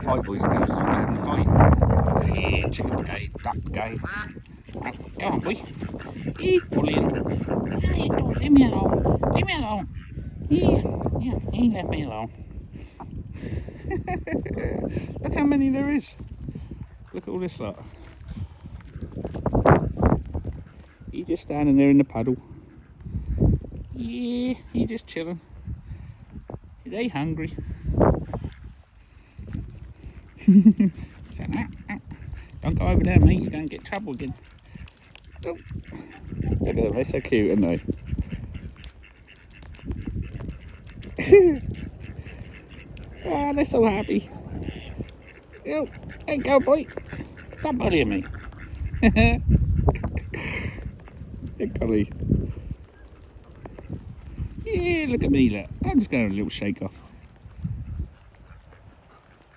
fight, boys and girls. Look, they're having a fight. Yeah, chicken brigade, duck brigade. Right, go on, boy. Yeah, pull in. Hey, leave me alone. Leave me alone. Yeah, he left me alone. Look how many there is. Look at all this lot. He just standing there in the puddle. Yeah, he just chilling. Are they hungry? So, don't go over there, mate. You're going to get trouble again. Oh. Look at them. They're so cute, aren't they? Oh, they're so happy. Oh, hey, go, boy. Stop bullying me. Hey, golly. Yeah, look at me, look. I'm just going to have a little shake off.